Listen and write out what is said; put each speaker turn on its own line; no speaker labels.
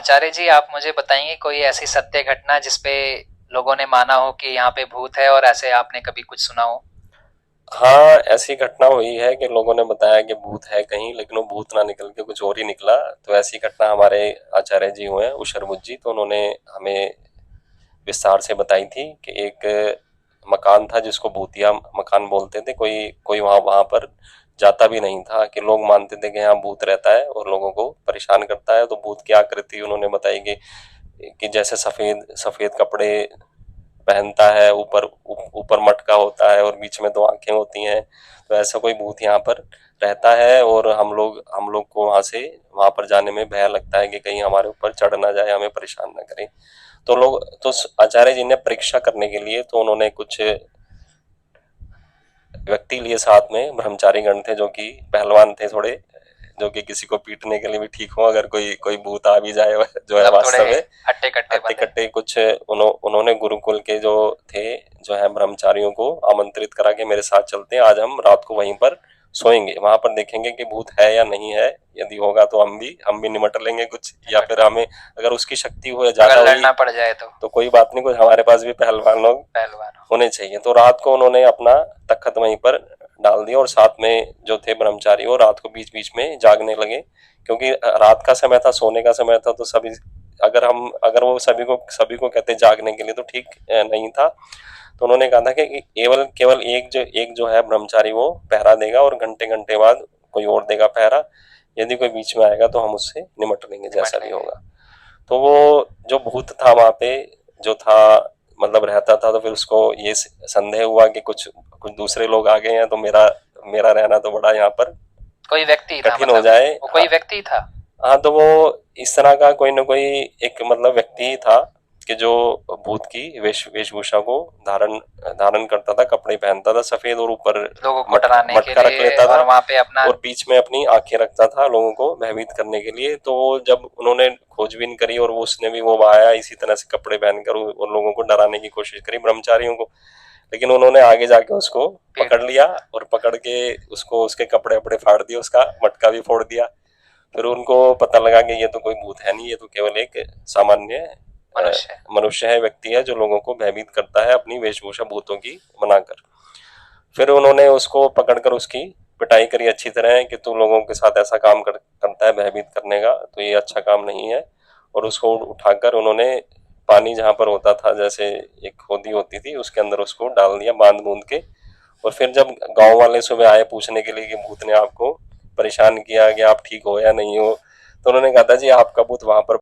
आचार्य जी, आप मुझे बताएंगे कोई ऐसी सत्य घटना जिसपे लोगों ने माना हो कि यहाँ पे भूत है, और ऐसे आपने कभी कुछ सुना हो?
हाँ, ऐसी घटना हुई है कि लोगों ने बताया कि भूत है कहीं, लेकिन वो भूत ना निकल के कुछ और ही निकला। तो ऐसी घटना हमारे आचार्य जी हुए हैं, उशरमुज जी, तो उन्होंने हमें विस्तार से बताई थी कि एक मकान था जिसको भूतिया मकान बोलते थे। कोई कोई वहां वहां पर जाता भी नहीं था कि लोग मानते थे कि यहाँ भूत रहता है और लोगों को परेशान करता है। तो भूत की आकृति उन्होंने बताई कि जैसे सफेद सफेद कपड़े पहनता है, ऊपर ऊपर मटका होता है और बीच में दो आंखें होती हैं। तो ऐसा कोई भूत यहाँ पर रहता है और हम लोग को वहां पर जाने में भय लगता है कि कहीं हमारे ऊपर चढ़ ना जाए, हमें परेशान ना करे। तो आचार्य जी ने परीक्षा करने के लिए तो उन्होंने कुछ व्यक्ति लिए साथ में, ब्रह्मचारी गण थे जो कि पहलवान थे थोड़े, जो कि किसी को पीटने के लिए भी ठीक हो अगर कोई कोई भूत आ भी जाए, जो है
मतलब थोड़े
वास्तव में।
हट्टे कट्टे
हट्टे
बंदे।
कट्टे कुछ उन्होंने गुरुकुल के जो थे, जो है ब्रह्मचारियों को आमंत्रित करा के मेरे साथ चलते हैं, आज हम रात को वहीं पर सोएंगे, वहां पर देखेंगे कि भूत है या नहीं है। यदि होगा तो हम भी निमट लेंगे कुछ, या
निपट
फिर हमें अगर उसकी शक्ति हो
अगर
ज्यादा हुई
लड़ना पड़ जाए
तो कोई बात नहीं, कुछ हमारे पास भी पहलवान लोग
पहलवान हो।
होने चाहिए। तो रात को उन्होंने अपना तख्त वहीं पर डाल दिया और साथ में जो थे ब्रह्मचारी वो रात को बीच बीच में जागने लगे, क्योंकि रात का समय था, सोने का समय था। तो सभी, अगर वो सभी को कहते जागने के लिए तो ठीक नहीं था। तो उन्होंने कहा था कि केवल केवल एक जो है ब्रह्मचारी वो पहरा देगा और घंटे घंटे बाद कोई और देगा पहरा। यदि कोई बीच में आएगा तो हम उससे निमट लेंगे
निमट
जैसा भी
लेंगे।
होगा। तो वो जो भूत था वहां पे, जो था, मतलब रहता था, तो फिर उसको ये संदेह हुआ कि कुछ कुछ दूसरे लोग आ गए हैं, तो मेरा मेरा रहना तो बड़ा यहाँ पर
कोई व्यक्ति था,
कठिन हो
मतलब
जाए।
वो
हाँ।
कोई व्यक्ति था?
हाँ, तो वो इस तरह का कोई ना कोई एक मतलब व्यक्ति ही था कि जो भूत की वेशभूषा को धारण धारण करता था, कपड़े पहनता था सफेद और ऊपर
लोगों को
मटका
डराने के
मटका रख
लिए,
लेता था
और वहां पे अपना।
और बीच में अपनी आंखें रखता था लोगों को भयभीत करने के लिए। तो वो जब उन्होंने खोजबीन करी और वो उसने भी वो आया इसी तरह से कपड़े पहनकर और लोगों को डराने की कोशिश करी, ब्रह्मचारियों को। लेकिन उन्होंने आगे जाके उसको
पेड़।
पकड़ लिया और पकड़ के उसको उसके कपड़े वपड़े फाड़ दिए, उसका मटका भी फोड़ दिया। फिर उनको पता लगा कि ये तो कोई भूत है नहीं, ये तो केवल एक सामान्य
मनुष्य।
मनुष्य है, व्यक्ति है जो लोगों को भयभीत करता है अपनी वेशभूषा भूतों की बनाकर। फिर उन्होंने उसको पकड़कर उसकी पिटाई करी अच्छी तरह कि तू लोगों के साथ ऐसा काम करता है भयभीत करने का, तो ये अच्छा काम नहीं है। और उसको उठाकर उन्होंने पानी जहां पर होता था, जैसे एक होदी होती थी, उसके अंदर उसको डाल दिया बांध बूंद के। और फिर जब गांव वाले सुबह आए पूछने के लिए कि भूत ने आपको परेशान किया कि आप ठीक हो या नहीं हो, तो उन्होंने कहा था जी आपका भूत वहां पर